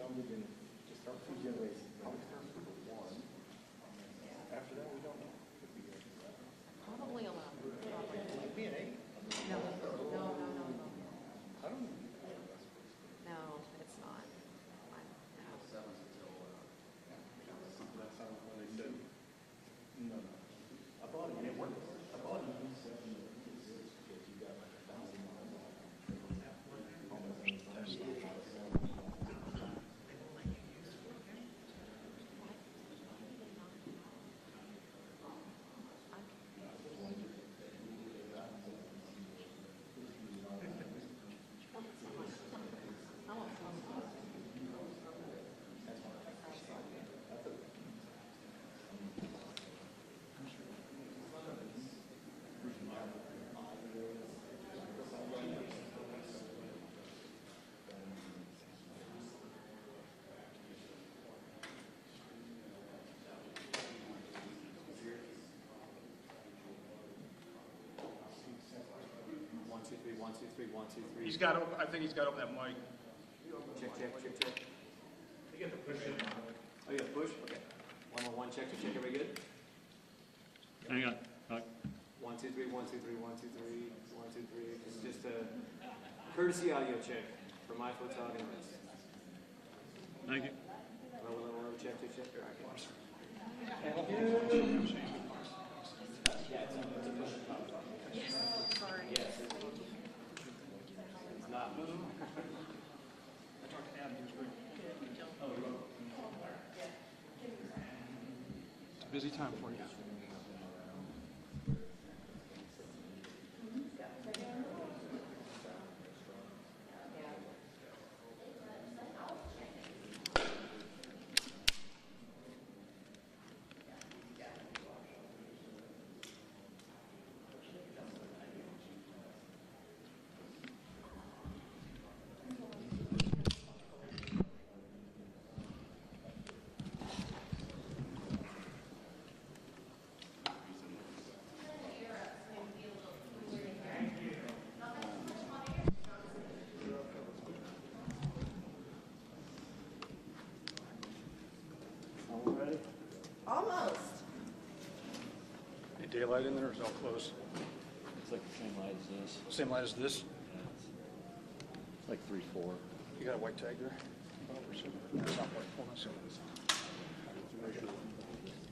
number than just start two generations. Probably start with one. After that, we don't know. Could be good. Probably 11. Might be an 8. No, no, no, no. I don't know. No, it's not. No. Last time when they said, no. I thought it worked. I thought it One, two, three, 1, 2, 3. He's got. I think he's got open that mic. Check. You got the push in. Oh, you got the push? Okay. 1 on 1, check. Everybody good? Hang on. 1, 2, 3, 1, 2, 3, 1, 2, 3, 1, 2, 3. It's just a courtesy audio check for my photographists. Thank you. Hello, check. All right. Yes. Sorry. Yes. It's not. I talked to Adam. He was great. It's a busy time for you. Almost. Any daylight in there, or is it all close? It's like the same light as this. Same light as this. Yeah, it's like 3, 4. You got a white tag there? It's not white. Hold on a second.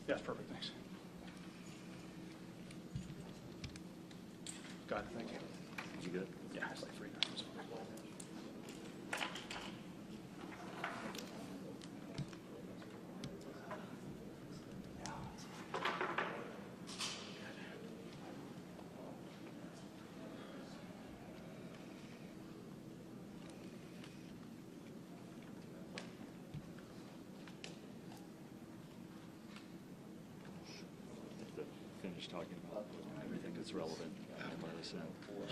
Yeah, it's perfect. Thanks. Got it. Thank you. You good? Yeah, it's like 3 minutes. To finish talking about everything that's relevant and let us in.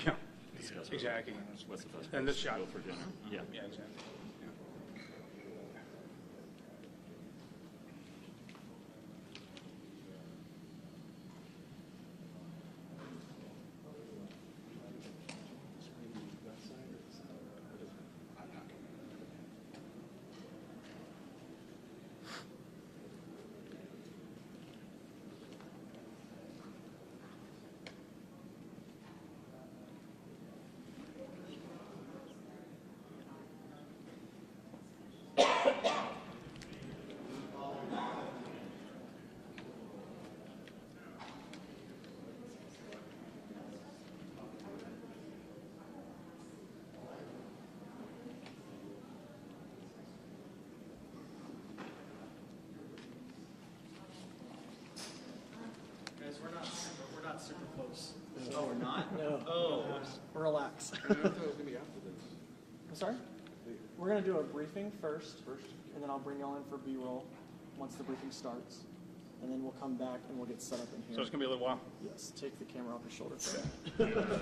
Yeah, Discuss exactly. What's the best And place this to shot. go for dinner? Yeah. Yeah, exactly. Guys, we're not super close. Oh, we're not? No. Oh. Relax. I'm sorry? We're going to do a briefing first, and then I'll bring y'all in for B-roll once the briefing starts. And then we'll come back and we'll get set up in here. So it's gonna be a little while. Yes, take the camera off your shoulder for that.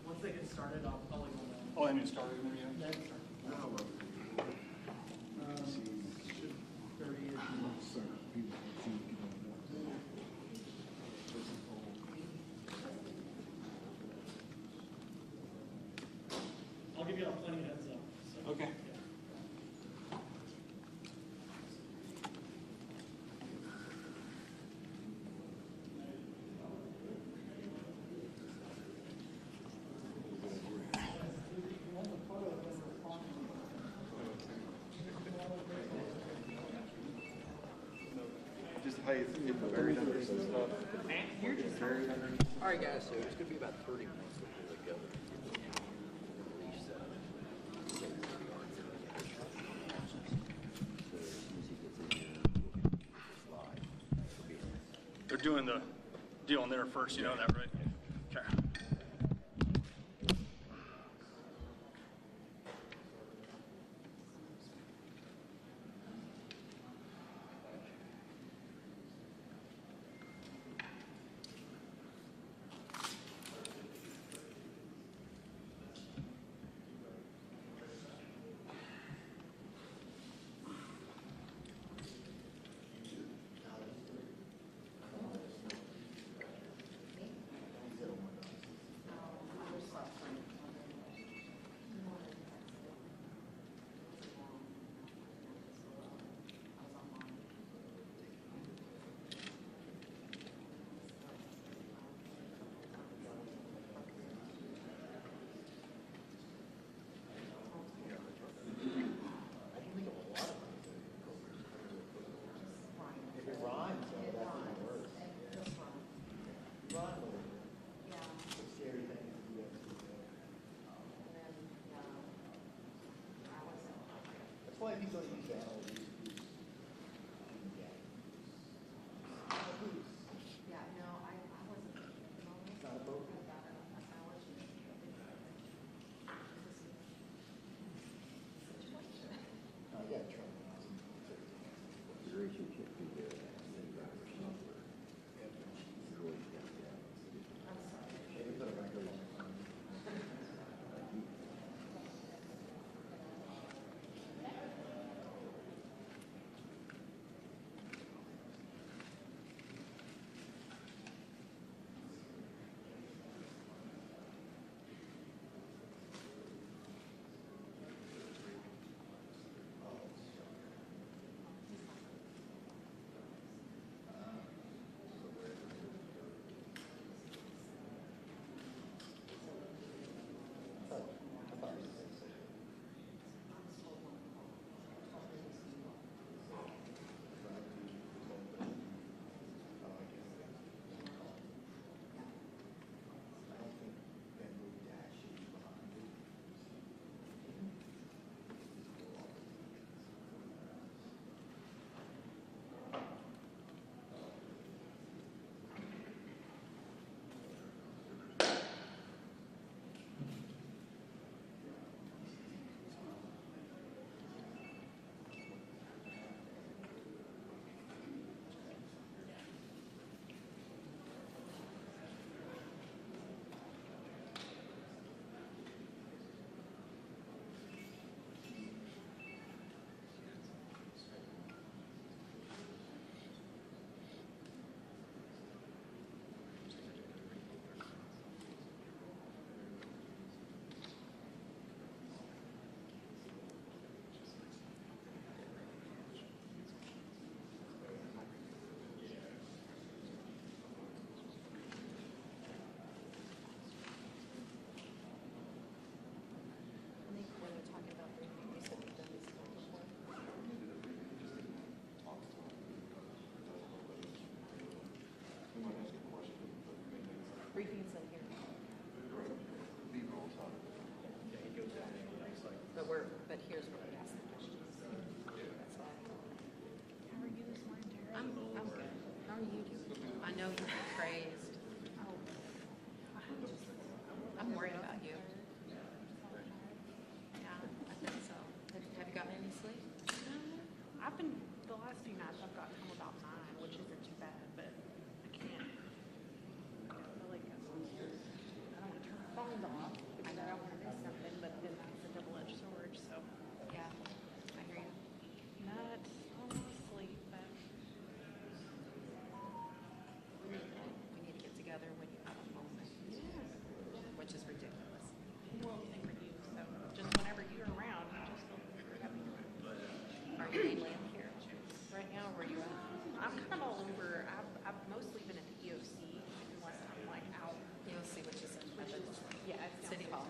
Once they get started, I'll let you know. Oh, I haven't started in there yet. I'll give you all plenty of heads up. So. Okay. Hey, it's buried under some stuff. All right, guys, so it's gonna be about 30 minutes before the governor release that. So as soon as he gets in here, we'll get this live. We'll be in there. They're doing the deal in there first, you know that, right? Okay. That's why people use that. Yeah, no, I wasn't. It's not a boat. I got trouble. Duration can't be there, and then driver software. You always got that. They put a record on. When we're talking about briefing, you said we've done this before. Briefings in here. But here's where we ask the questions. That's all. How are you this morning, Tara? I'm good. How are you doing? I know you're crazed. Oh, I'm worried about you. Yeah, I think so. Have you gotten any sleep? I've been, the last few nights I've got home about 9, which isn't too bad, but I can't. I feel like I don't want to turn my phone off because I don't want to miss something, but then that's a double-edged sword, so. Yeah, I hear you. Not almost asleep, but We need to get together when you have a moment, which is ridiculous. well, same for you, so just whenever you're around, you just feel happy. Are you mainly up here right now, or where you at? I'm kind of all over. I've mostly been at the EOC unless I'm like out. You'll see what you said at the Yeah, it's City Hall.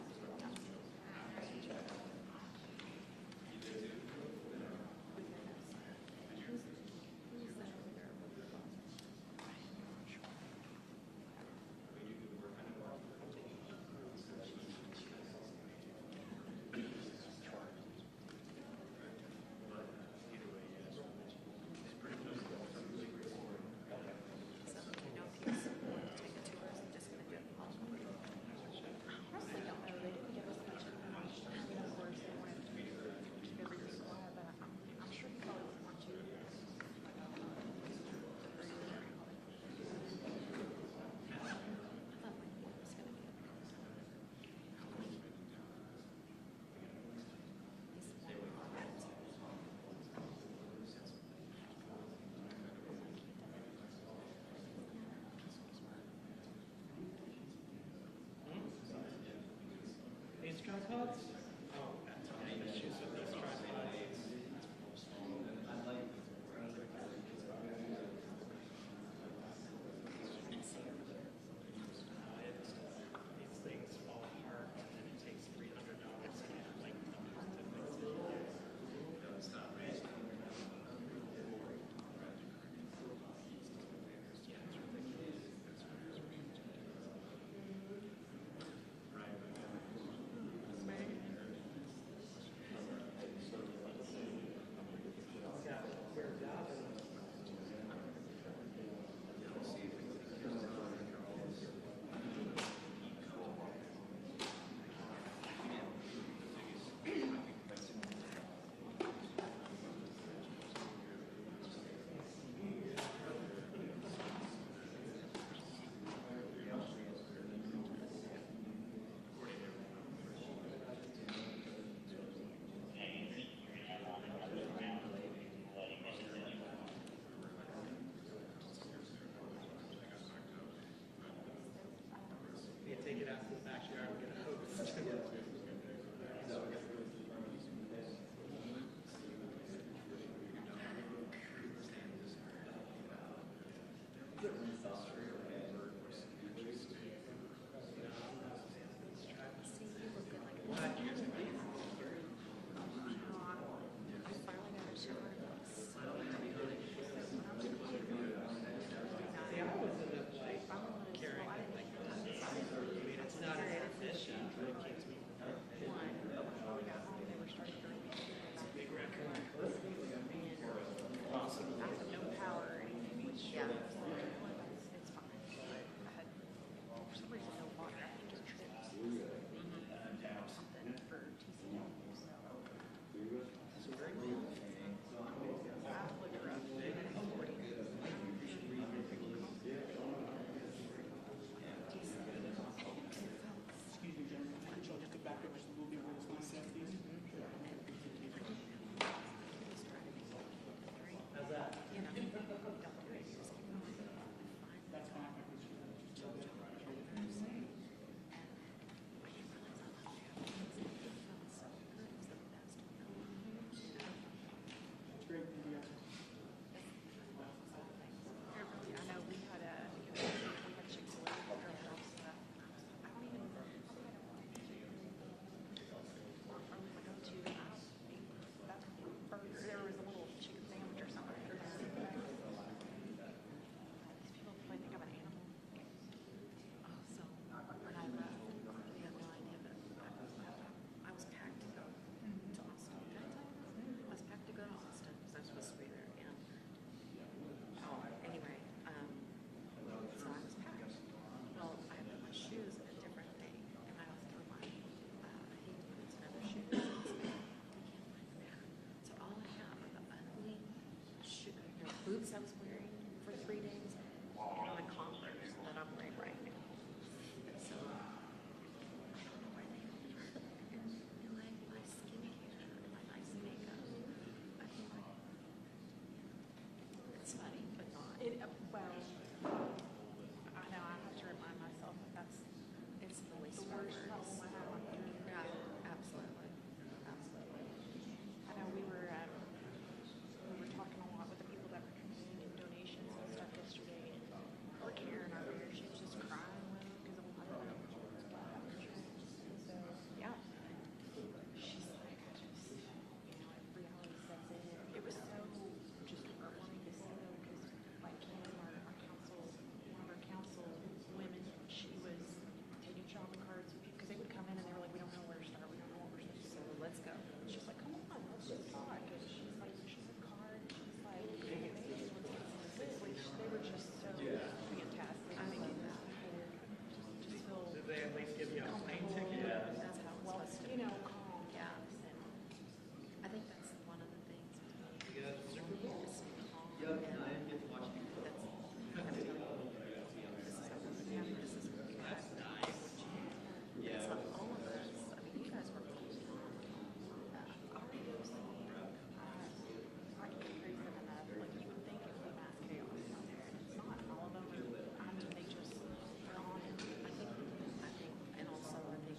boots I was wearing for 3 days and the Converse that I'm wearing right now. So, I don't know where they are. And like my skincare, my nice makeup, I feel like it's funny, but not. Well, I know I have to remind myself that It's the least the of our worst worries. problem I have. Yeah, absolutely. Absolutely. I know we were talking a lot with the people that were coming in and donations and stuff yesterday, and poor Karen over here, she was just crying because of all the insurance. So yeah, she's like, I just, reality sets in. It was so just heartwarming to see though, because like Kim, our council, one of our council women, she was taking shopping carts because they would come in and they were like, we don't know where to start, we don't know what we're supposed to do. So let's go. She's like, come on, let's just talk. And she's like, she's a card. She's like, hey, let's get some of this. Like, they were just so fantastic. I mean, Just feel Did they at least give you a plane ticket? yeah, that's how it's well, supposed to you be. know, calm. Yeah. And I think that's one of the things with me. You guys Is calm. Yep, and I didn't get to watch you. That's, I have to tell you, this is how we're doing it. This is what you guys do. Yeah. It's not all of us. I mean, you guys were cool. REOC, I can't praise them enough. Like, you would think it would be mass chaos out there. And it's not. All of them are, I mean, they just, they're on it. I think, and also I think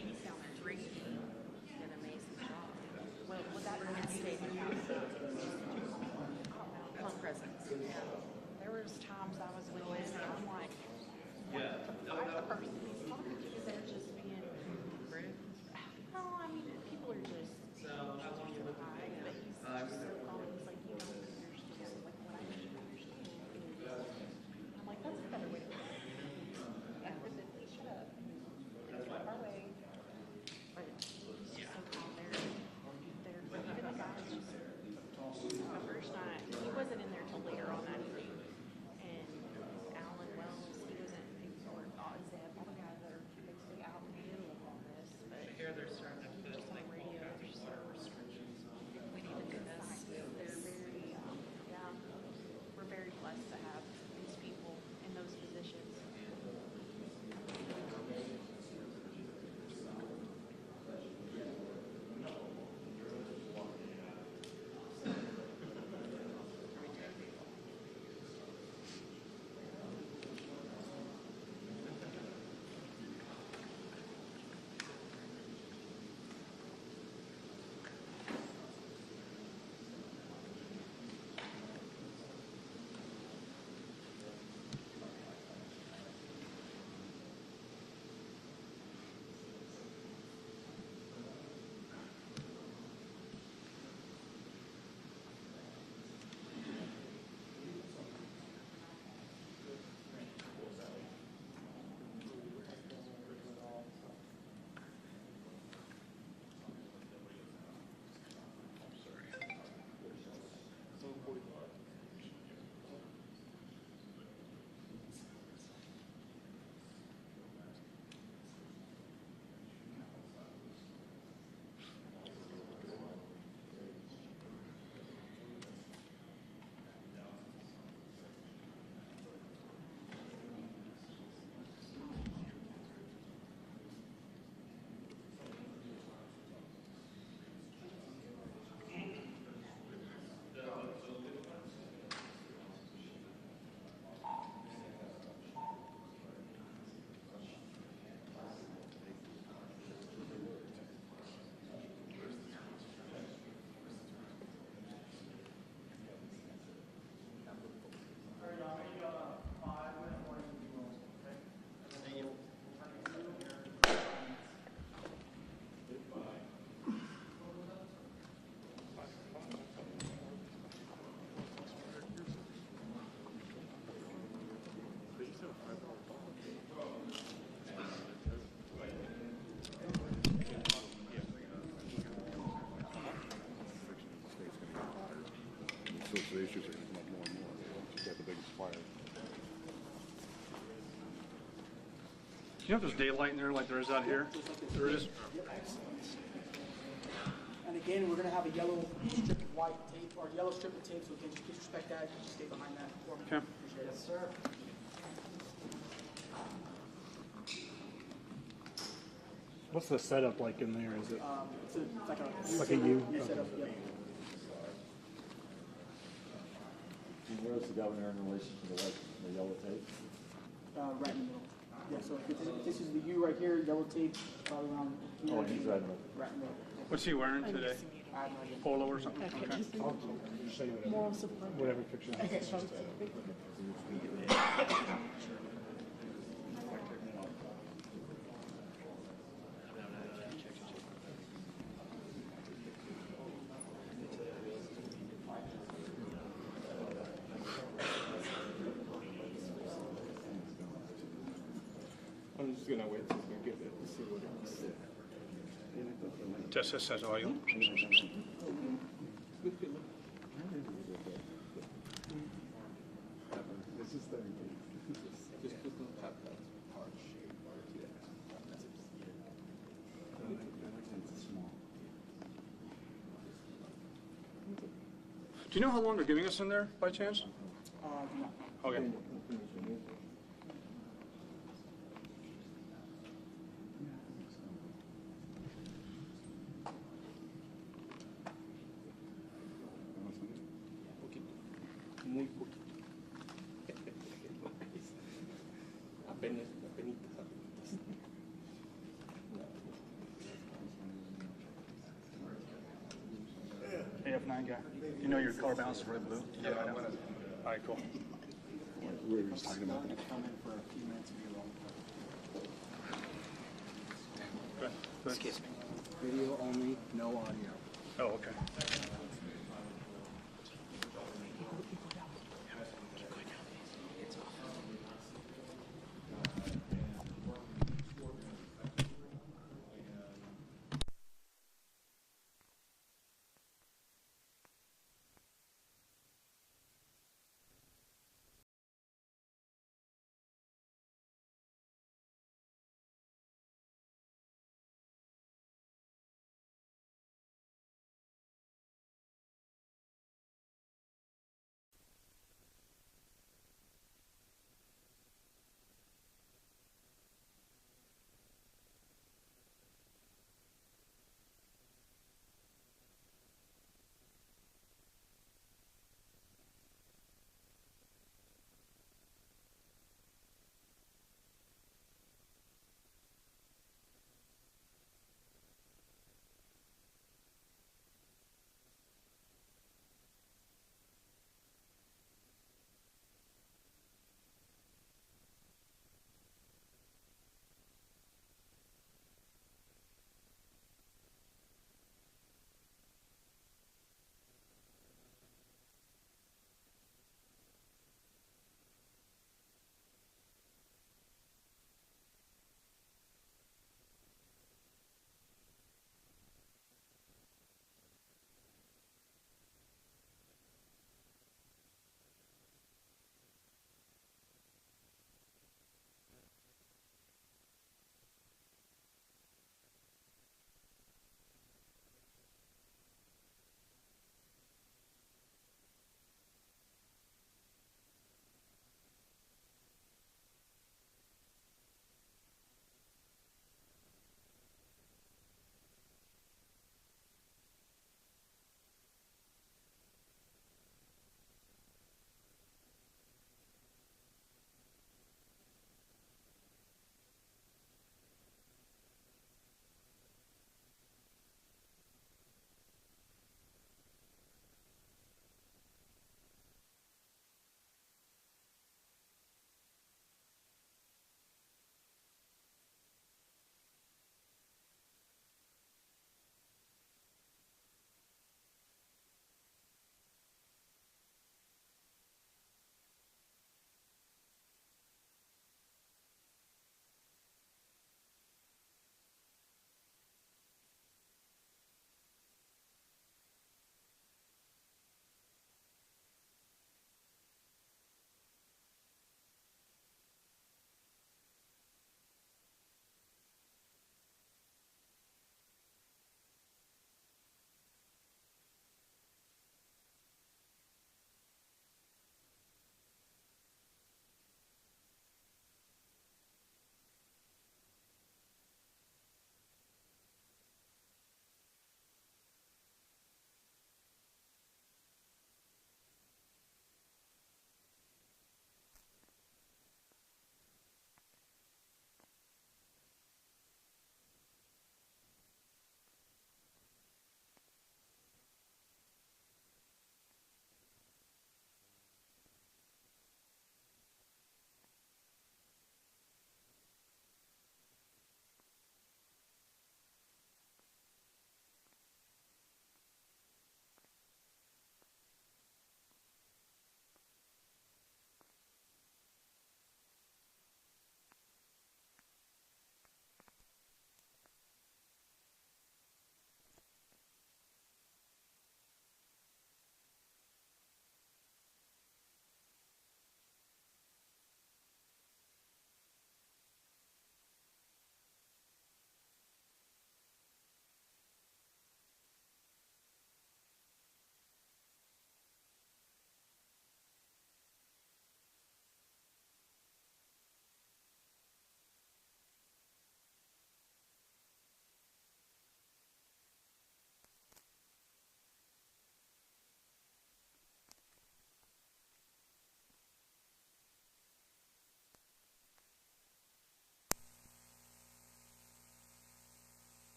He's down there. Drake did an amazing job. Well, would that Bringing state statement I don't know. home presence. Yeah. There was times I was with him and I'm like, Yeah. I'm the person he's talking to because they're just being Rude. no, I mean people are just So, how long you looking high, at? but he's just so calm. He's like, you don't understand like what I need you to understand is I'm like, that's a better way to put it. Yeah, please shut up. Let's walk our way. But he's just so calm. They're but even the guys just the first night he wasn't in there till later on that evening. And Alan Wells, he wasn't or Zeb, all the guys that are basically out in the middle of all this. But Here they're starting to put just on the radio, there's just there are restrictions. We need to do this. They're very, yeah, we're very blessed to have these people in those positions. So the issues are going to come up more and more. Just got the biggest fire. You know if there's daylight in there like there is out here? There is. And And again, we're gonna have a yellow strip of white tape, or yellow strip of tape, so again, just please respect that, just stay behind that for me. Okay. Appreciate it. Yes, sir. What's the setup like in there? Is it? It's like a U? setup, yep. And where's the governor in relation to the yellow tape? Right in the middle. Yeah, so if this is the U right here, yellow tape, probably around here. Oh, he's right in the. Right in the middle. What's he wearing today? I have no idea. Polo or something? Okay. I'll show you whatever picture. I'm just gonna wait till we get it to see what it says. Just says oil. This is the. Just click on that part shape. Do you know how long they're giving us in there, by chance? No. Okay. Muy poquito. Apenas. AF9 guy. You know your color balance is red blue? Yeah, I know. All right, cool. We were just talking about. Come in for a few minutes of your Good. Good. Excuse me. Video only, no audio. Oh, okay.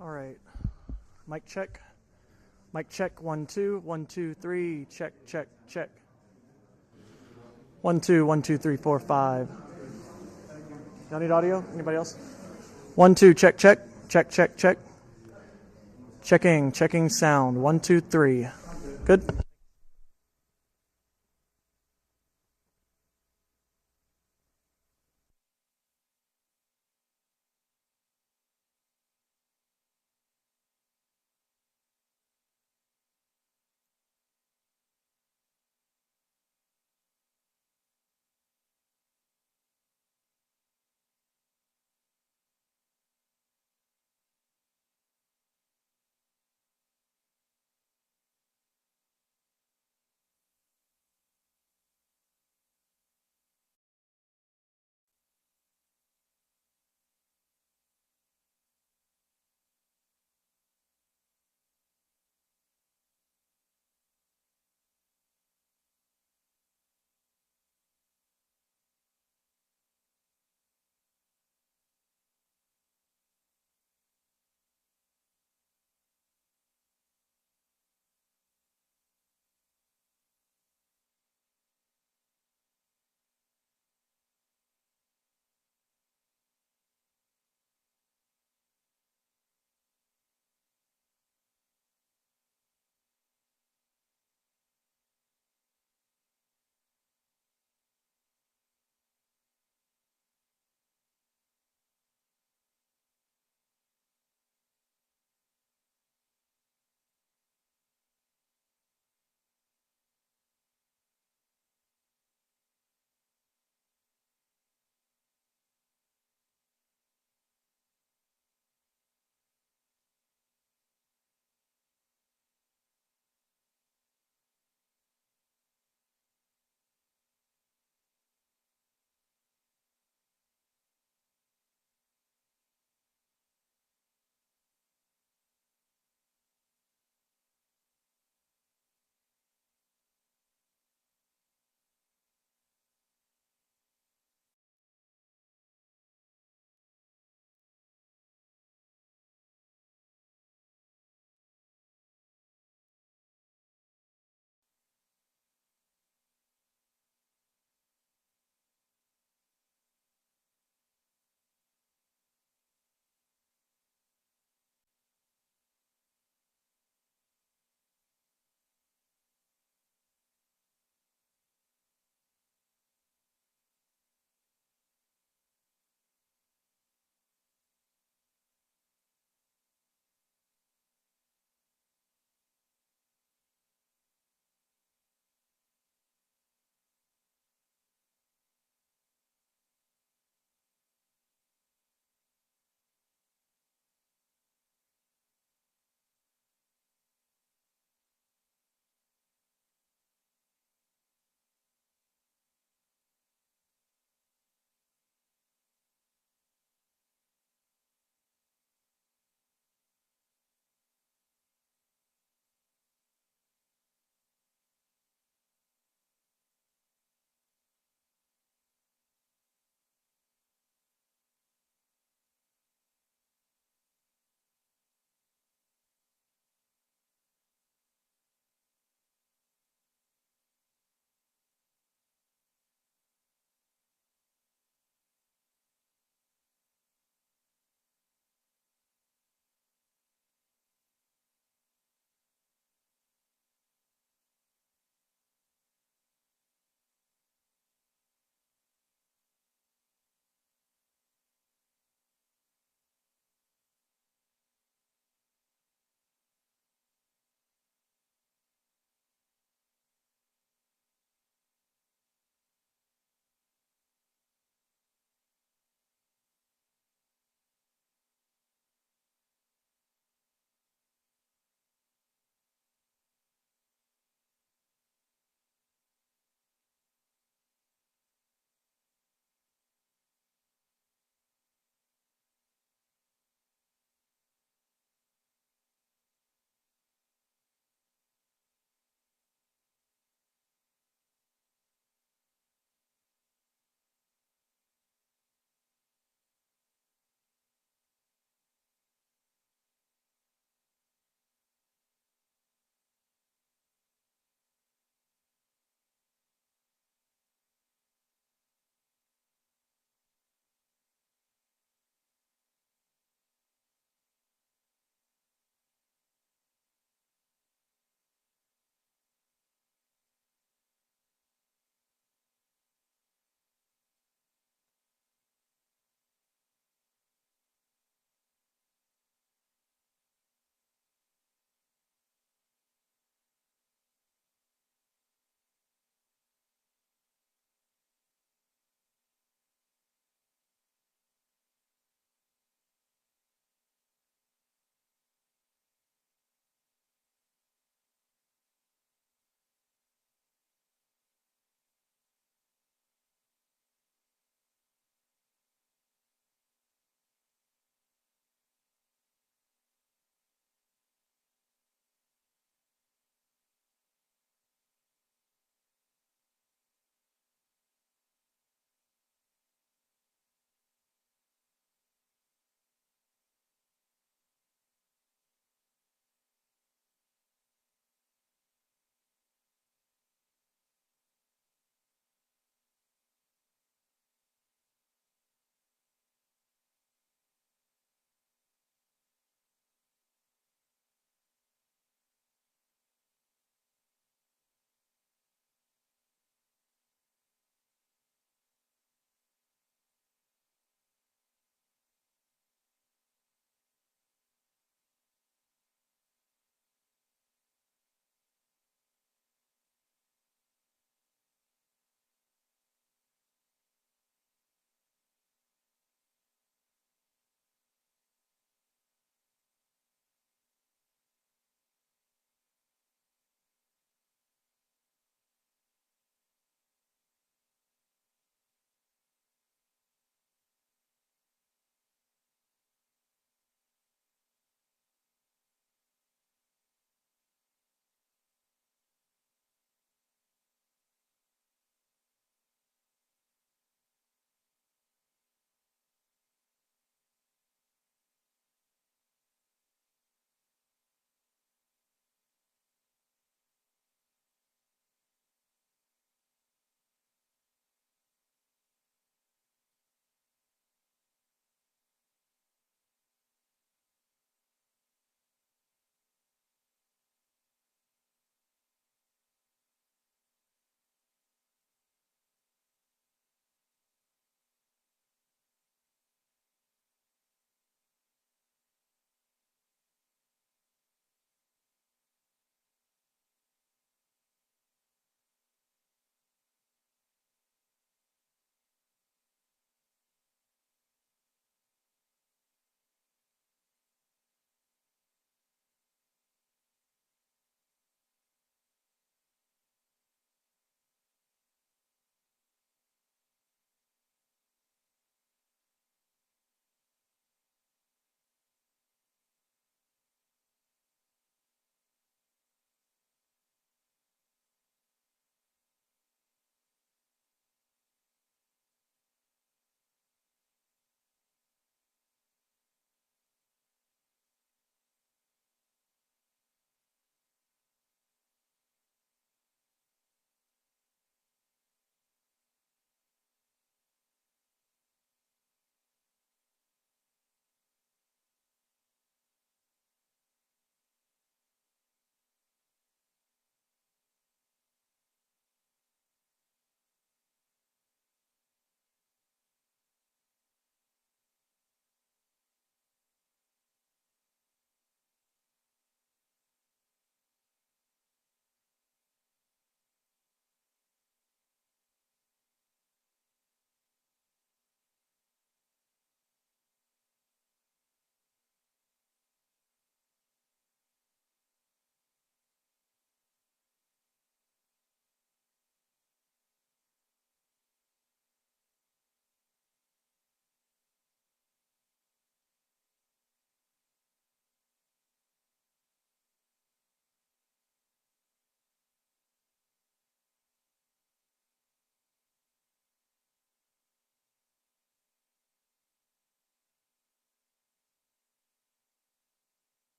All right. Mic check. Mic check. 1 2 1 2 3. Check check check. 1 2 1 2 3 4 5. Y'all need audio? Anybody else? 1 2 check check check check check. Checking sound. 1 2 3. Good.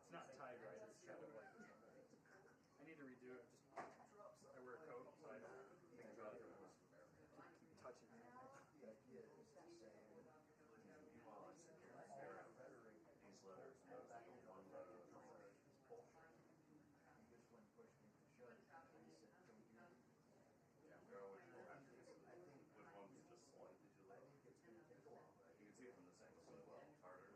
It's not tied right. It's kind of like this. I need to redo it. Just I wear a coat, so I don't think about it. Touching things. The idea is to say, while I sit here and stare at these letters, and those little one letter, it's bullshit. This one pushed me to shut it, and he said, don't do it. Yeah, which one's just slightly too low? I think it's gonna take a while. You can see it from this angle so well, it's harder.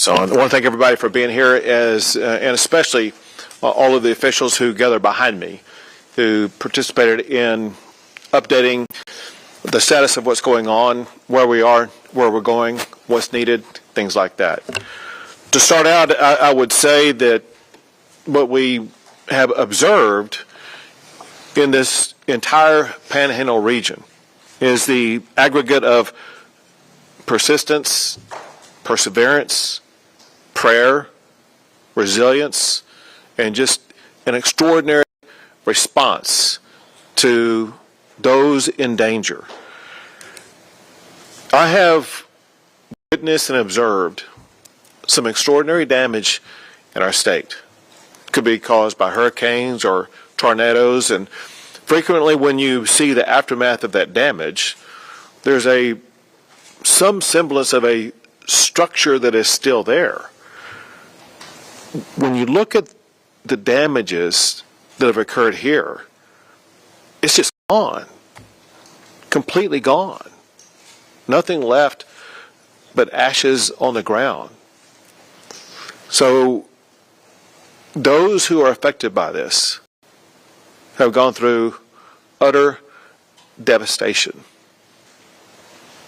So I want to thank everybody for being here, and especially all of the officials who gathered behind me, who participated in updating the status of what's going on, where we are, where we're going, what's needed, things like that. To start out, I would say that what we have observed in this entire Panhandle region is the aggregate of persistence, perseverance, prayer, resilience, and just an extraordinary response to those in danger. I have witnessed and observed some extraordinary damage in our state. It could be caused by hurricanes or tornadoes, and frequently when you see the aftermath of that damage, there's some semblance of a structure that is still there. When you look at the damages that have occurred here, it's just gone, completely gone. Nothing left but ashes on the ground. So those who are affected by this have gone through utter devastation.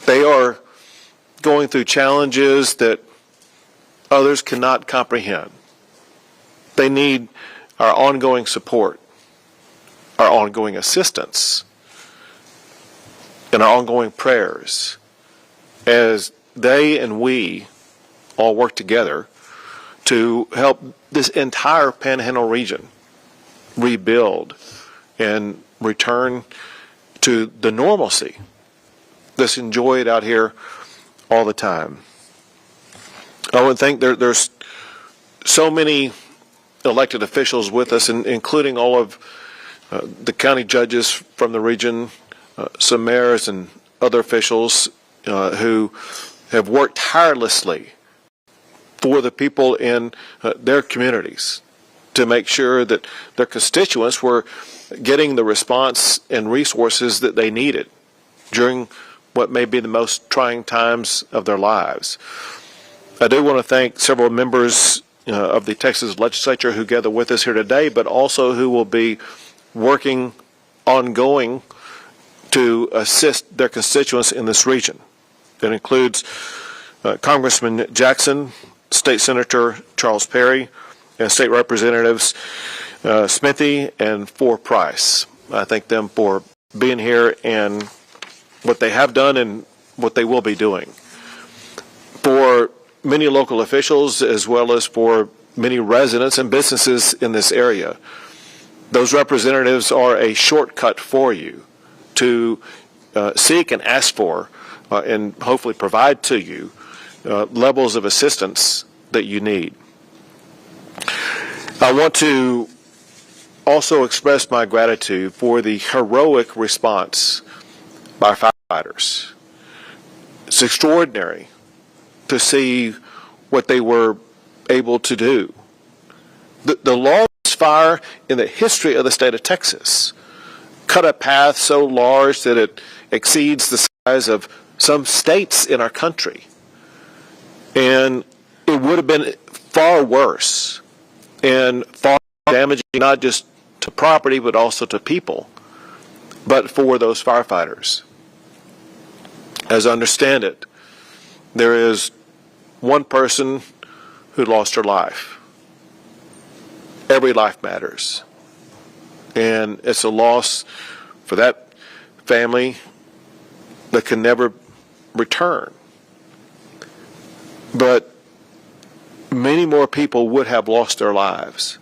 They are going through challenges that others cannot comprehend. They need our ongoing support, our ongoing assistance, and our ongoing prayers as they and we all work together to help this entire Panhandle region rebuild and return to the normalcy that's enjoyed out here all the time. I would think there's so many elected officials with us, including all of the county judges from the region, some mayors and other officials who have worked tirelessly for the people in their communities to make sure that their constituents were getting the response and resources that they needed during what may be the most trying times of their lives. I do want to thank several members of the Texas legislature who gather with us here today, but also who will be working ongoing to assist their constituents in this region. That includes Congressman Jackson, State Senator Charles Perry, and State Representatives Smithy and Price. I thank them for being here and what they have done and what they will be doing. For many local officials, as well as for many residents and businesses in this area, those representatives are a shortcut for you to seek and ask for and hopefully provide to you levels of assistance that you need. I want to also express my gratitude for the heroic response by firefighters. It's extraordinary to see what they were able to do. The largest fire in the history of the state of Texas cut a path so large that it exceeds the size of some states in our country. And it would have been far worse and far damaging, not just to property, but also to people, but for those firefighters. As I understand it, there is one person who lost her life. Every life matters. And it's a loss for that family that can never return. But many more people would have lost their lives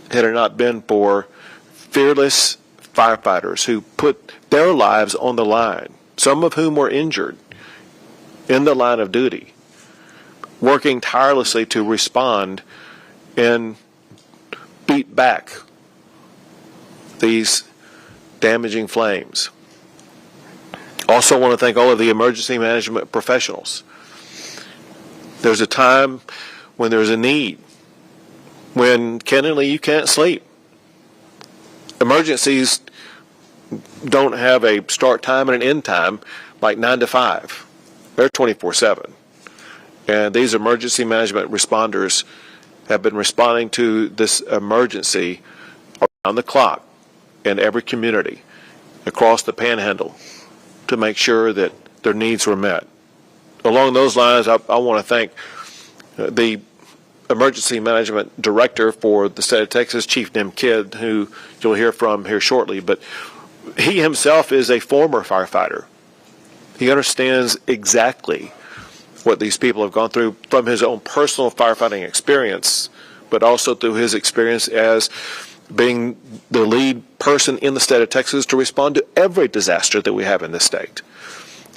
had it not been for fearless firefighters who put their lives on the line, some of whom were injured in the line of duty, working tirelessly to respond and beat back these damaging flames. Also want to thank all of the emergency management professionals. There's a time when there's a need, when candidly you can't sleep. Emergencies don't have a start time and an end time like 9 to 5. They're 24/7. And these emergency management responders have been responding to this emergency around the clock in every community across the Panhandle to make sure that their needs were met. Along those lines, I want to thank the Emergency Management Director for the state of Texas, Chief Nim Kidd, who you'll hear from here shortly. But he himself is a former firefighter. He understands exactly what these people have gone through from his own personal firefighting experience, but also through his experience as being the lead person in the state of Texas to respond to every disaster that we have in this state.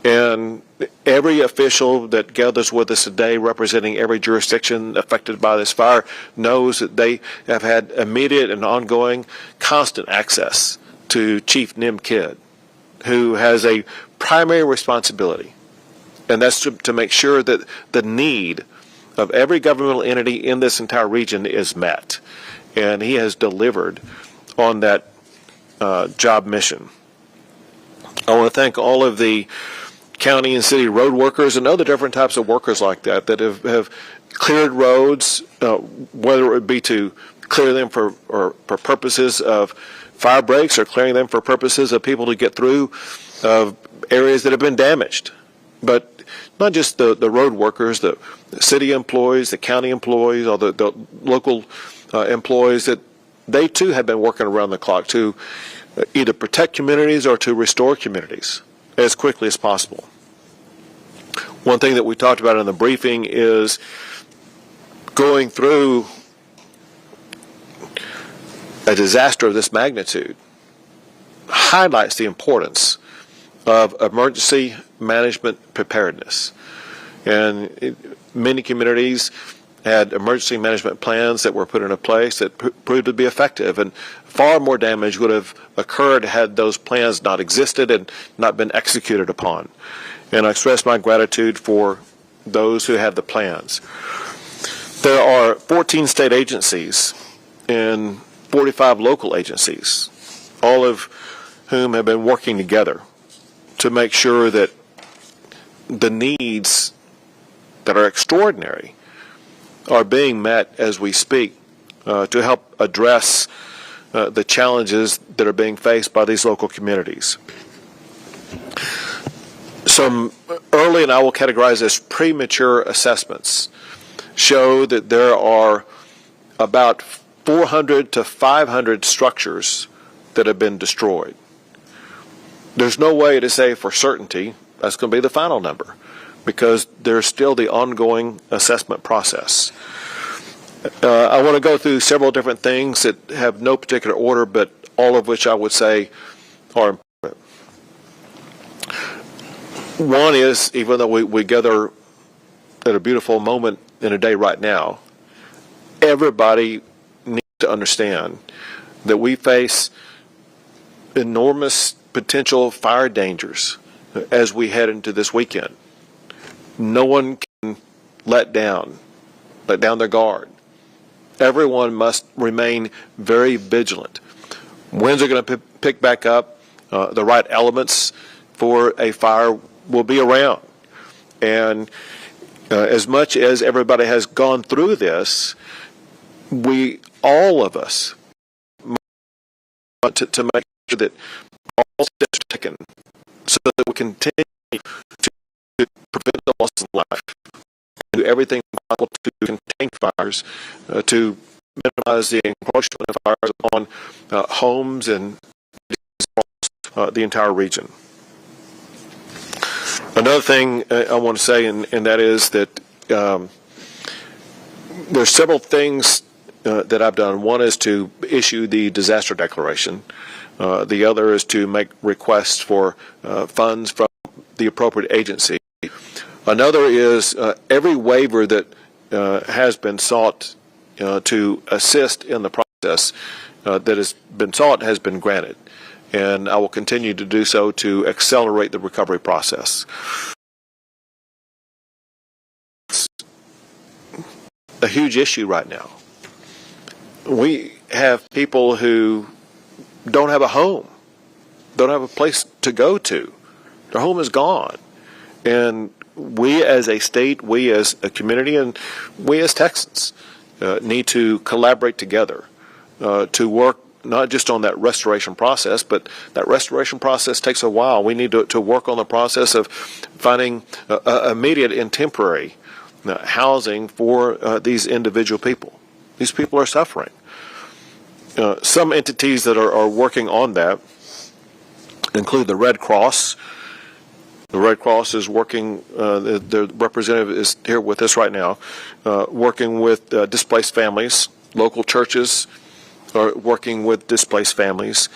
And every official that gathers with us today, representing every jurisdiction affected by this fire, knows that they have had immediate and ongoing constant access to Chief Nim Kidd, who has a primary responsibility, and that's to make sure that the need of every governmental entity in this entire region is met. And he has delivered on that job mission. I want to thank all of the county and city road workers and other different types of workers like that have cleared roads, whether it would be to clear them for purposes of fire breaks or clearing them for purposes of people to get through areas that have been damaged. But not just the road workers, the city employees, the county employees, or the local employees, that they too have been working around the clock to either protect communities or to restore communities as quickly as possible. One thing that we talked about in the briefing is going through a disaster of this magnitude highlights the importance of emergency management preparedness. And many communities had emergency management plans that were put into place that proved to be effective, and far more damage would have occurred had those plans not existed and not been executed upon. And I express my gratitude for those who had the plans. There are 14 state agencies and 45 local agencies, all of whom have been working together to make sure that the needs that are extraordinary are being met as we speak, to help address the challenges that are being faced by these local communities. Some early, and I will categorize as premature assessments, show that there are about 400 to 500 structures that have been destroyed. There's no way to say for certainty that's going to be the final number, because there's still the ongoing assessment process. I want to go through several different things that have no particular order, but all of which I would say are important. One is, even though we gather at a beautiful moment in a day right now, everybody needs to understand that we face enormous potential fire dangers as we head into this weekend. No one can let down their guard. Everyone must remain very vigilant. Winds are going to pick back up. The right elements for a fire will be around. And as much as everybody has gone through this, all of us, to make sure that all steps are taken so that we continue to prevent the loss of life, do everything possible to contain fires, to minimize the encroachment of fires upon homes and the entire region. Another thing I want to say, and that is that there's several things that I've done. One is to issue the disaster declaration. The other is to make requests for funds from the appropriate agency. Another is every waiver that has been sought to assist in the process that has been sought has been granted. And I will continue to do so to accelerate the recovery process. It's a huge issue right now. We have people who don't have a home, don't have a place to go to. Their home is gone. And we as a state, we as a community, and we as Texans need to collaborate together to work not just on that restoration process, but that restoration process takes a while. We need to work on the process of finding immediate and temporary housing for these individual people. These people are suffering. Some entities that are working on that include the Red Cross. The Red Cross is working, the representative is here with us right now, working with displaced families. Local churches are working with displaced families.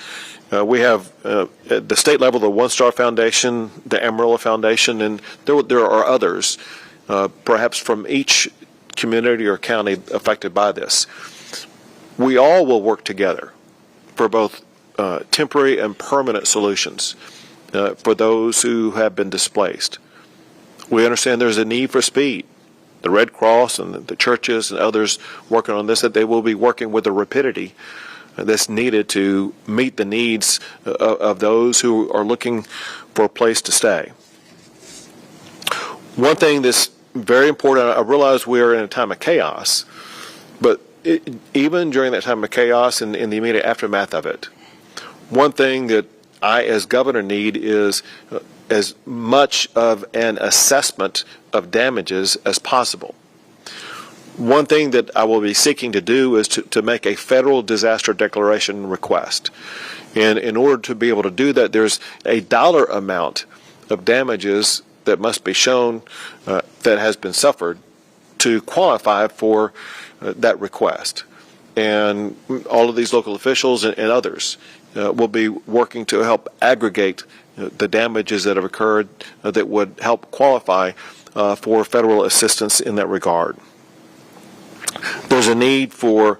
We have, at the state level, the One Star Foundation, the Amarillo Foundation, and there are others, perhaps from each community or county affected by this. We all will work together for both temporary and permanent solutions for those who have been displaced. We understand there's a need for speed. The Red Cross and the churches and others working on this, that they will be working with the rapidity that's needed to meet the needs of those who are looking for a place to stay. One thing that's very important, I realize we're in a time of chaos, but even during that time of chaos and in the immediate aftermath of it, one thing that I as governor need is as much of an assessment of damages as possible. One thing that I will be seeking to do is to make a federal disaster declaration request. And in order to be able to do that, there's a dollar amount of damages that must be shown that has been suffered to qualify for that request. And all of these local officials and others will be working to help aggregate the damages that have occurred that would help qualify for federal assistance in that regard. There's a need for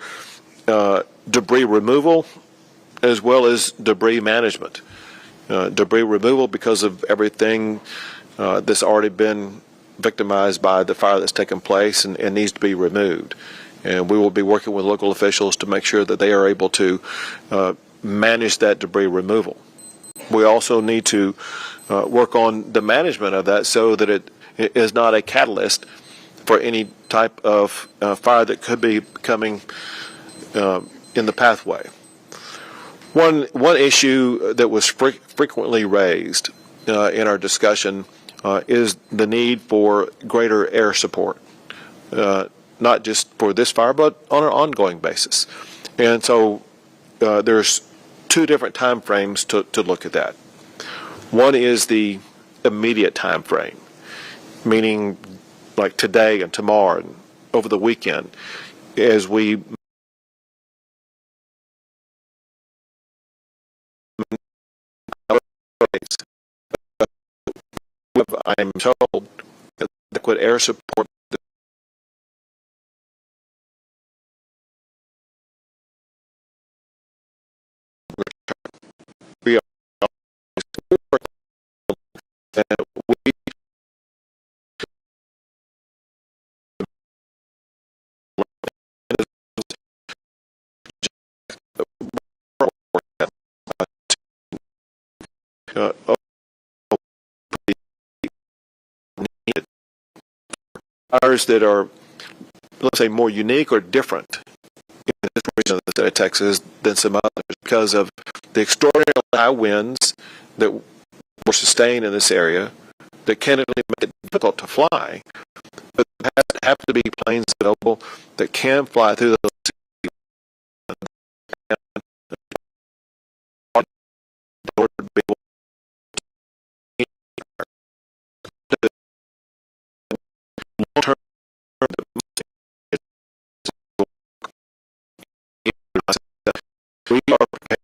debris removal as well as debris management. Debris removal because of everything that's already been victimized by the fire that's taken place and needs to be removed. And we will be working with local officials to make sure that they are able to manage that debris removal. We also need to work on the management of that so that it is not a catalyst for any type of fire that could be coming in the pathway. One issue that was frequently raised in our discussion is the need for greater air support, not just for this fire, but on an ongoing basis. And so there's two different time frames to look at that. One is the immediate time frame, meaning like today and tomorrow and over the weekend, as we I'm told that adequate air support we are and we fires that are, let's say, more unique or different in this region of the state of Texas than some others because of the extraordinary high winds that were sustained in this area that can make it difficult to fly, but there have to be planes available that can fly through those long-term. We are prepared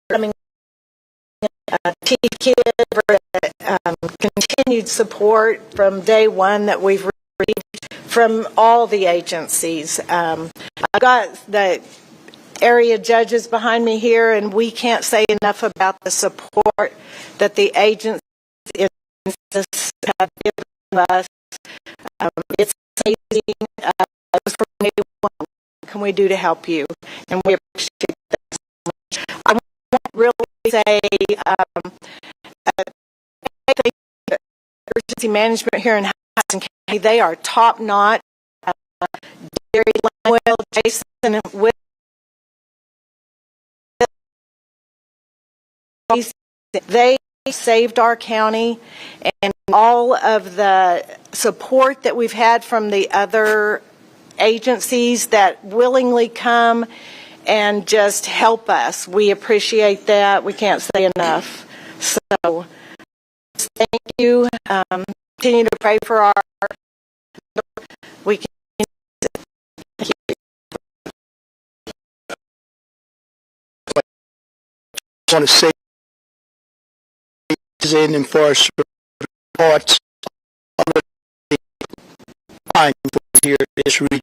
coming Chief Kidd for continued support from day one that we've received from all the agencies. I've got the area judges behind me here, and we can't say enough about the support that the agencies have given us. It's amazing. From day one, what can we do to help you? And we appreciate that so much. I want to really say emergency management here in Hudson County, they are top notch. Jerry Langwell, Jason Will, they saved our county, and all of the support that we've had from the other agencies that willingly come and just help us. We appreciate that. We can't say enough. So thank you. Continue to pray for our. We can. I want to say in and for our reports fine here in this region.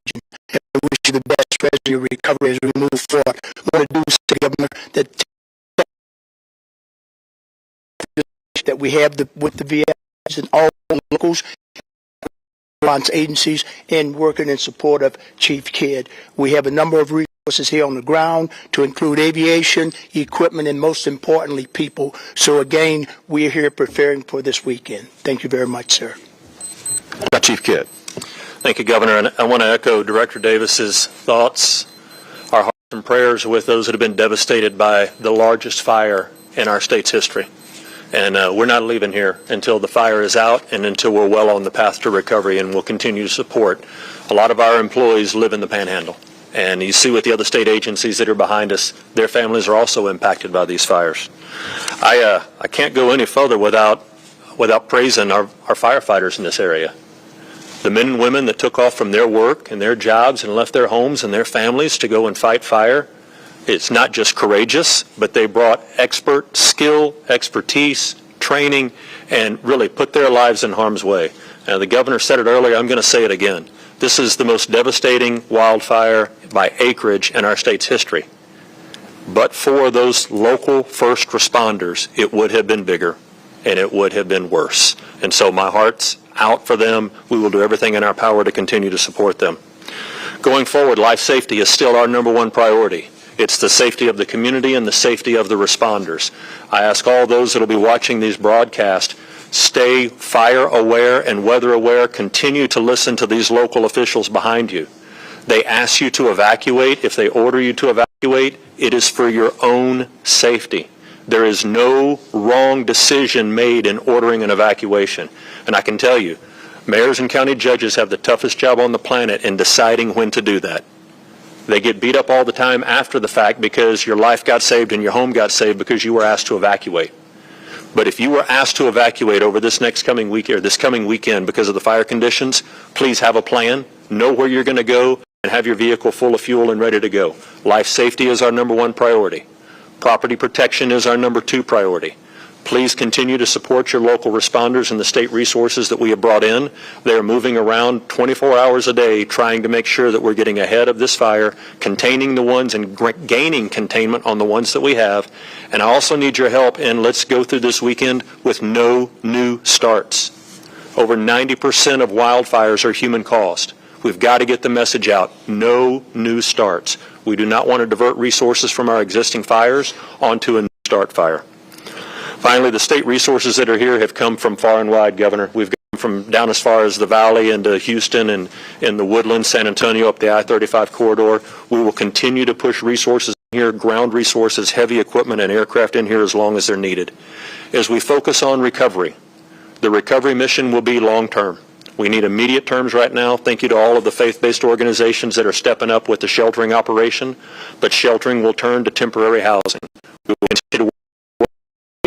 And I wish you the best rest of your recovery as we move forward. We want to do say, Governor, that we have with the VAs and all locals, agencies, and working in support of Chief Kidd. We have a number of resources here on the ground to include aviation, equipment, and most importantly, people. So again, we are here preparing for this weekend. Thank you very much, sir. Chief Kidd. Thank you, Governor. And I want to echo Director Davis's thoughts. Our hearts and prayers with those that have been devastated by the largest fire in our state's history. And we're not leaving here until the fire is out and until we're well on the path to recovery, and we'll continue to support. A lot of our employees live in the Panhandle. And you see with the other state agencies that are behind us, their families are also impacted by these fires. I can't go any further without praising our firefighters in this area. The men and women that took off from their work and their jobs and left their homes and their families to go and fight fire. It's not just courageous, but they brought expert skill, expertise, training, and really put their lives in harm's way. Now, the governor said it earlier, I'm going to say it again. This is the most devastating wildfire by acreage in our state's history. But for those local first responders, it would have been bigger and it would have been worse. And so my heart's out for them. We will do everything in our power to continue to support them. Going forward, life safety is still our #1 priority. It's the safety of the community and the safety of the responders. I ask all those that will be watching these broadcasts, stay fire aware and weather aware. Continue to listen to these local officials behind you. They ask you to evacuate. If they order you to evacuate, it is for your own safety. There is no wrong decision made in ordering an evacuation. And I can tell you, mayors and county judges have the toughest job on the planet in deciding when to do that. They get beat up all the time after the fact because your life got saved and your home got saved because you were asked to evacuate. But if you were asked to evacuate over this coming week or this coming weekend because of the fire conditions, please have a plan, know where you're going to go, and have your vehicle full of fuel and ready to go. Life safety is our #1 priority. Property protection is our #2 priority. Please continue to support your local responders and the state resources that we have brought in. They're moving around 24 hours a day trying to make sure that we're getting ahead of this fire, containing the ones and gaining containment on the ones that we have. And I also need your help in let's go through this weekend with no new starts. Over 90% of wildfires are human caused. We've got to get the message out. No new starts. We do not want to divert resources from our existing fires onto a new start fire. Finally, the state resources that are here have come from far and wide, Governor. We've come from down as far as the Valley into Houston and in the Woodlands, San Antonio, up the I-35 corridor. We will continue to push resources in here, ground resources, heavy equipment, and aircraft in here as long as they're needed. As we focus on recovery, the recovery mission will be long-term. We need immediate terms right now. Thank you to all of the faith-based organizations that are stepping up with the sheltering operation, but sheltering will turn to temporary housing. We will continue to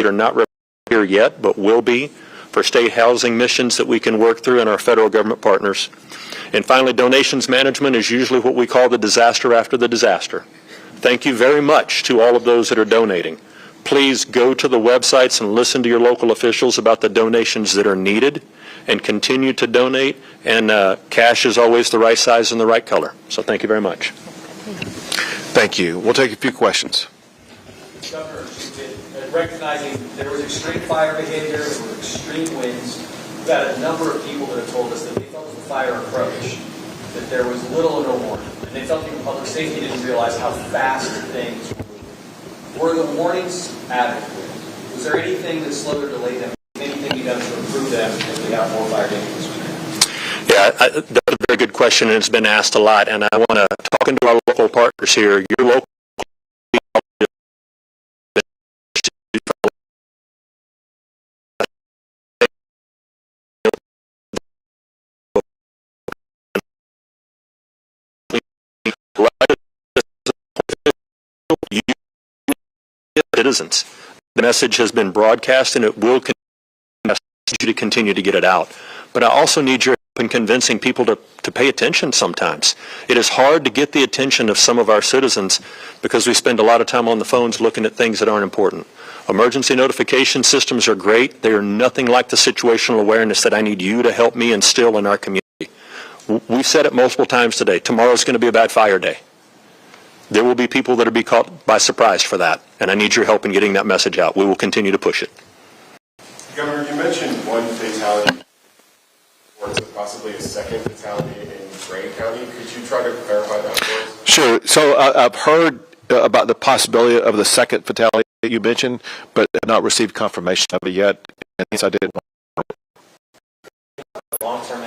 are not here yet, but will be for state housing missions that we can work through and our federal government partners. And finally, donations management is usually what we call the disaster after the disaster. Thank you very much to all of those that are donating. please go to the websites and listen to your local officials about the donations that are needed and continue to donate. And cash is always the right size and the right color. So thank you very much. Thank you. We'll take a few questions. Governor, recognizing there was extreme fire behavior, there were extreme winds, we've had a number of people that have told us that they felt the fire approach, that there was little or no warning, and they felt even public safety didn't realize how fast things were. Were the warnings adequate? Was there anything that slowed or delayed them? Anything you done to improve them if we have more fire damage? Yeah, that's a very good question, and it's been asked a lot. And I want to talk to our local partners here. Your local citizens. The message has been broadcast, and it will continue to get it out. But I also need your help in convincing people to pay attention sometimes. It is hard to get the attention of some of our citizens because we spend a lot of time on the phones looking at things that aren't important. Emergency notification systems are great. They are nothing like the situational awareness that I need you to help me instill in our community. We've said it multiple times today. Tomorrow's going to be a bad fire day. There will be people that will be caught by surprise for that, and I need your help in getting that message out. We will continue to push it. Governor, you mentioned one fatality or possibly a second fatality in Drain County. Could you try to clarify that for us? Sure. So I've heard about the possibility of the second fatality that you mentioned, but have not received confirmation of it yet. And hence I didn't. Long-term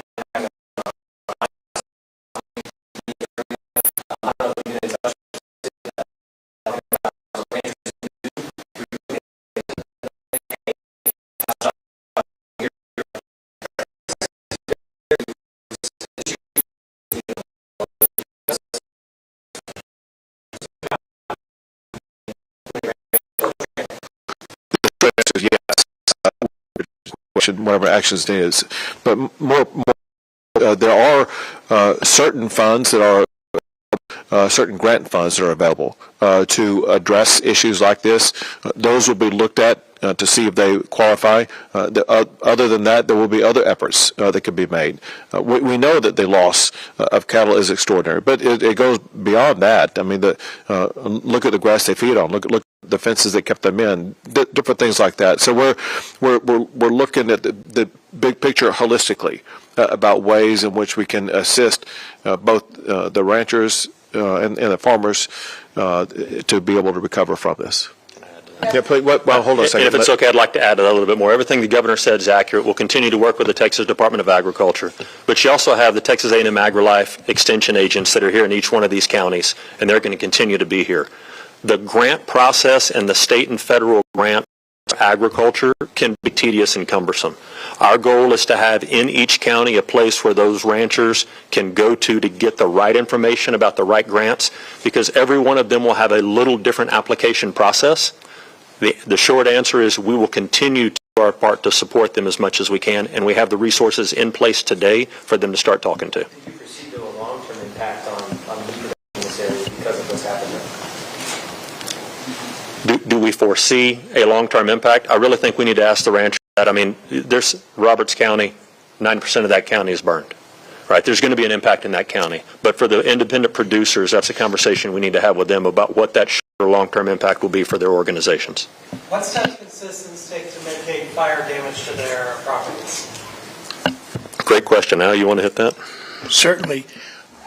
whatever actions it is, but more there are certain funds that are certain grant funds that are available to address issues like this. Those will be looked at to see if they qualify. Other than that, there will be other efforts that could be made. We know that the loss of cattle is extraordinary, but it goes beyond that. I mean, look at the grass they feed on. Look at the fences that kept them in. Different things like that. So we're looking at the big picture holistically about ways in which we can assist both the ranchers and the farmers to be able to recover from this. Yeah, please, well, hold on a second. And if it's okay, I'd like to add a little bit more. Everything the governor said is accurate. We'll continue to work with the Texas Department of Agriculture. But you also have the Texas A&M AgriLife Extension agents that are here in each one of these counties, and they're going to continue to be here. The grant process and the state and federal grant for agriculture can be tedious and cumbersome. Our goal is to have in each county a place where those ranchers can go to get the right information about the right grants, because every one of them will have a little different application process. The short answer is we will continue to do our part to support them as much as we can, and we have the resources in place today for them to start talking to. Do you foresee a long-term impact on meat production in this area because of what's happened there? Do we foresee a long-term impact? I really think we need to ask the ranchers that. I mean, there's Roberts County, 9% of that county is burned. Right? There's going to be an impact in that county. But for the independent producers, that's a conversation we need to have with them about what that short or long-term impact will be for their organizations. What steps can citizens take to mitigate fire damage to their properties? Great question. Al, you want to hit that? Certainly.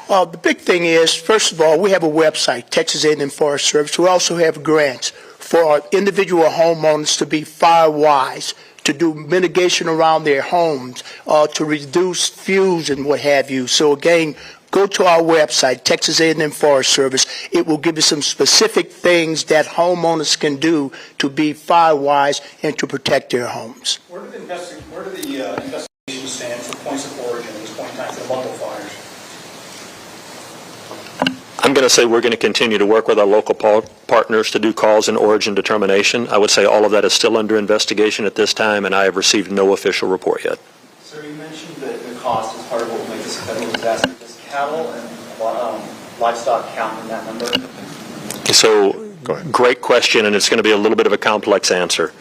The big thing is, first of all, we have a website, Texas A&M Forest Service. We also have grants for individual homeowners to be fire-wise, to do mitigation around their homes, to reduce fuels and what have you. So again, go to our website, Texas A&M Forest Service. It will give you some specific things that homeowners can do to be fire-wise and to protect their homes. Where do the investigations stand for points of origin at this point in time for the local fires? I'm going to say we're going to continue to work with our local partners to do cause and origin determination. I would say all of that is still under investigation at this time, and I have received no official report yet. Sir, you mentioned that the cost is part of what will make this a federal disaster. Does cattle and livestock count in that number? So Go ahead. Great question, and it's going to be a little bit of a complex answer.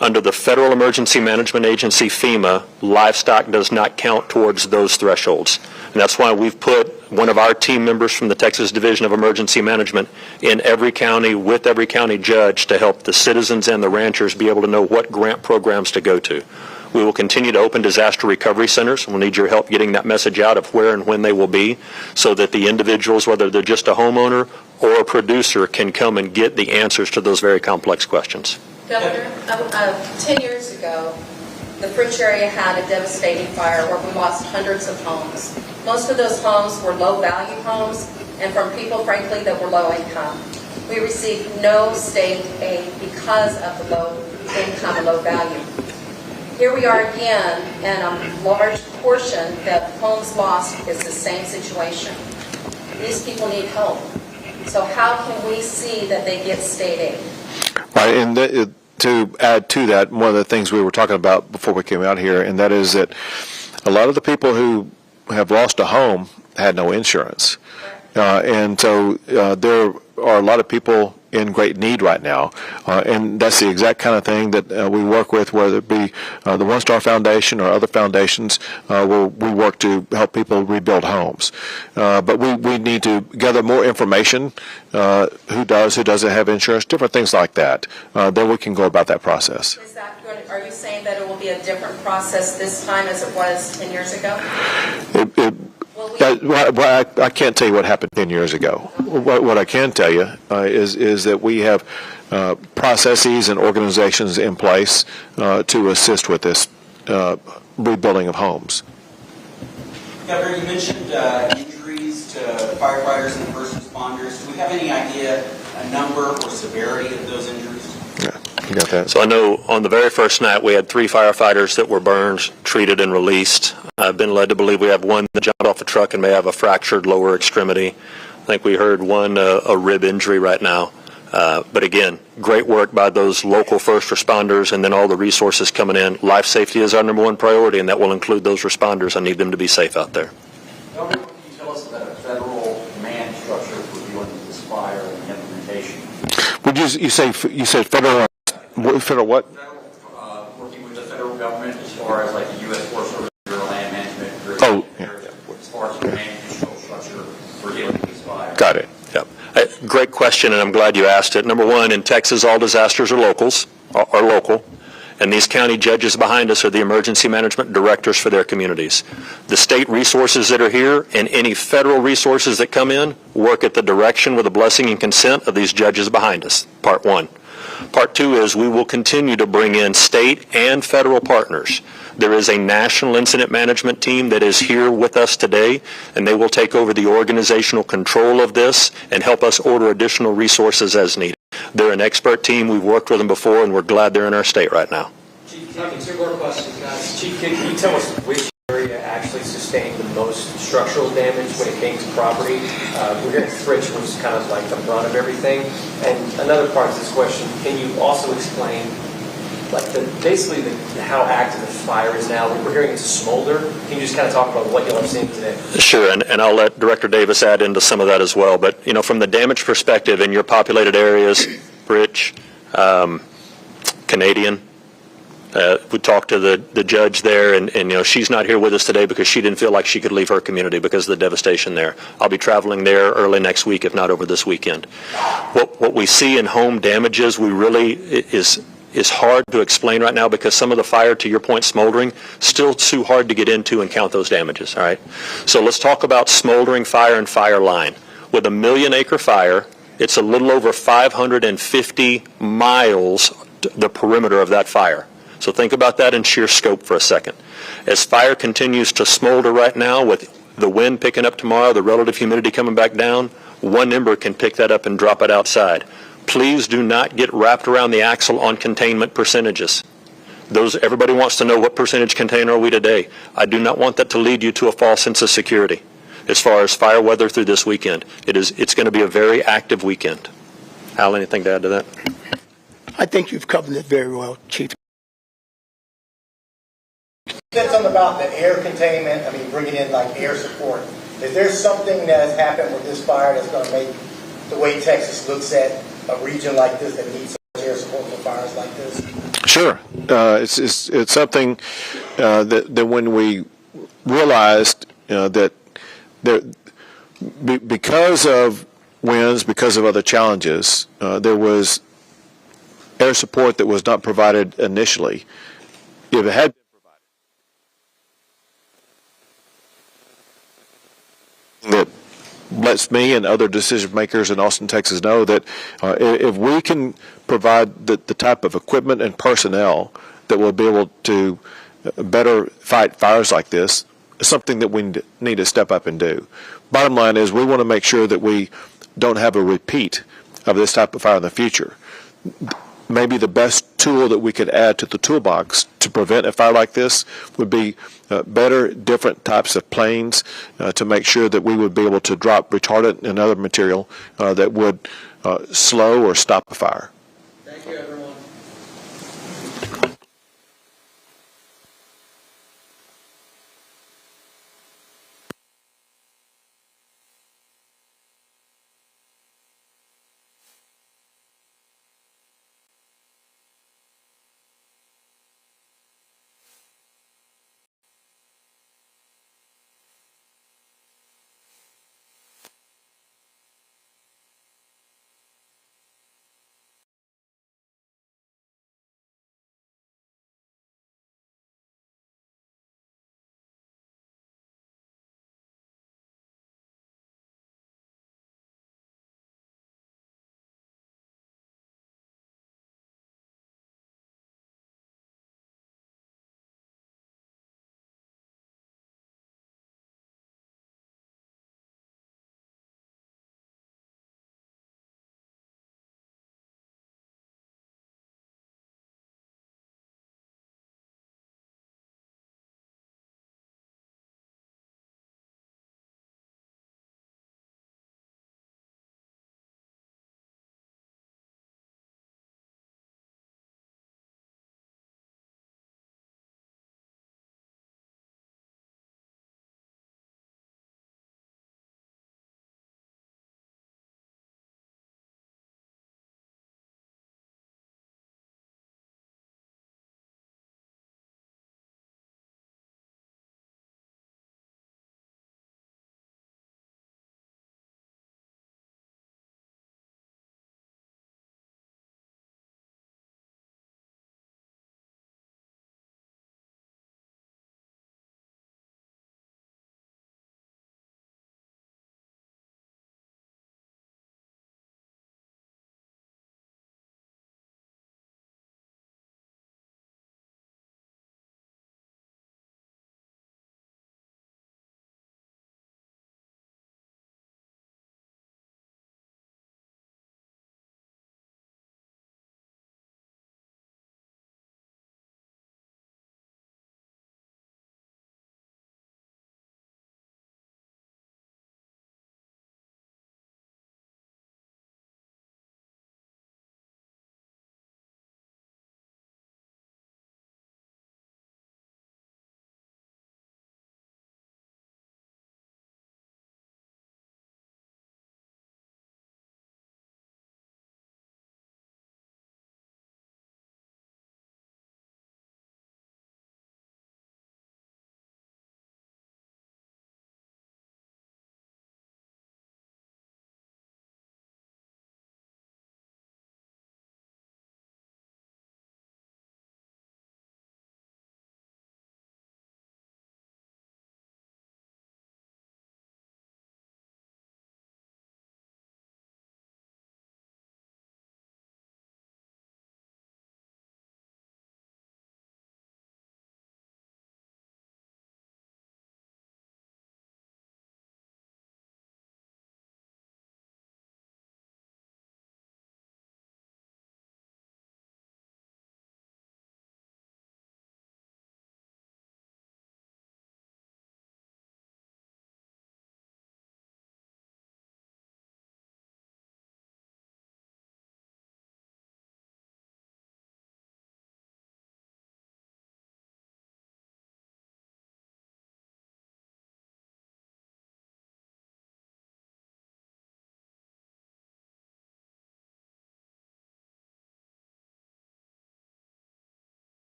Under the Federal Emergency Management Agency, FEMA, livestock does not count towards those thresholds. And that's why we've put one of our team members from the Texas Division of Emergency Management in every county with every county judge to help the citizens and the ranchers be able to know what grant programs to go to. We will continue to open disaster recovery centers. We'll need your help getting that message out of where and when they will be so that the individuals, whether they're just a homeowner or a producer, can come and get the answers to those very complex questions. Governor, 10 years ago, the Fritch area had a devastating fire where we lost hundreds of homes. Most of those homes were low-value homes and from people, frankly, that were low income. We received no state aid because of the low income and low value. Here we are again, and a large portion that homes lost is the same situation. These people need help. So how can we see that they get state aid? Right, and to add to that, one of the things we were talking about before we came out here, and that is that a lot of the people who have lost a home had no insurance. And so there are a lot of people in great need right now. And that's the exact kind of thing that we work with, whether it be the One Star Foundation or other foundations, where we work to help people rebuild homes. But we need to gather more information, who does, who doesn't have insurance, different things like that. Then we can go about that process. Is that good? Are you saying that it will be a different process this time as it was 10 years ago? I can't tell you what happened 10 years ago. What I can tell you is that we have processes and organizations in place to assist with this rebuilding of homes. Governor, you mentioned injuries to firefighters and first responders. Do we have any idea, a number or severity of those injuries? Yeah, you got that. So I know on the very first night we had 3 firefighters that were burned, treated, and released. I've been led to believe we have one that jumped off a truck and may have a fractured lower extremity. I think we heard one a rib injury right now. But again, great work by those local first responders and then all the resources coming in. Life safety is our #1 priority, and that will include those responders. I need them to be safe out there. Governor, can you tell us about a federal command structure for dealing with this fire and the implementation? Would you said federal what? Federal, working with the federal government as far as like the U.S. Forest Service, Bureau of Land Management, as far as command and control structure for dealing with these fires. Got it. Yep. Great question, and I'm glad you asked it. #1, in Texas, all disasters are local, and these county judges behind us are the emergency management directors for their communities. The state resources that are here and any federal resources that come in work at the direction with the blessing and consent of these judges behind us, part 1. Part 2 is we will continue to bring in state and federal partners. There is a national incident management team that is here with us today, and they will take over the organizational control of this and help us order additional resources as needed. They're an expert team. We've worked with them before, and we're glad they're in our state right now. Chief, 2 more questions, guys. Chief, can you tell us which area actually sustained the most structural damage when it came to property? We're hearing Fritch was kind of like the brunt of everything. And another part of this question, can you also explain like how active the fire is now? We're hearing it's a smolder. Can you just kind of talk about what y'all are seeing today? Sure, and I'll let Director Davis add into some of that as well. But, from the damage perspective in your populated areas, Fritch, Canadian, we talked to the judge there, and she's not here with us today because she didn't feel like she could leave her community because of the devastation there. I'll be traveling there early next week, if not over this weekend. What we see in home damages, we really is hard to explain right now because some of the fire, to your point, smoldering, still too hard to get into and count those damages, all right? So let's talk about smoldering fire and fire line. With a 1 million acre fire, it's a little over 550 miles the perimeter of that fire. So think about that in sheer scope for a second. As fire continues to smolder right now, with the wind picking up tomorrow, the relative humidity coming back down, one ember can pick that up and drop it outside. Please do not get wrapped around the axle on containment percentages. Everybody wants to know what percentage contained are we today. I do not want that to lead you to a false sense of security. As far as fire weather through this weekend, it's going to be a very active weekend. Al, anything to add to that? I think you've covered it very well, Chief. You said something about the air containment, bringing in like air support. Is there something that has happened with this fire that's going to make the way Texas looks at a region like this that needs so much air support for fires like this? Sure. It's something that when we realized that there, because of winds, because of other challenges, there was air support that was not provided initially. If it had been provided, that lets me and other decision makers in Austin, Texas know that if we can provide the type of equipment and personnel that will be able to better fight fires like this, it's something that we need to step up and do. Bottom line is we want to make sure that we don't have a repeat of this type of fire in the future. Maybe the best tool that we could add to the toolbox to prevent a fire like this would be better, different types of planes to make sure that we would be able to drop retardant and other material that would slow or stop a fire.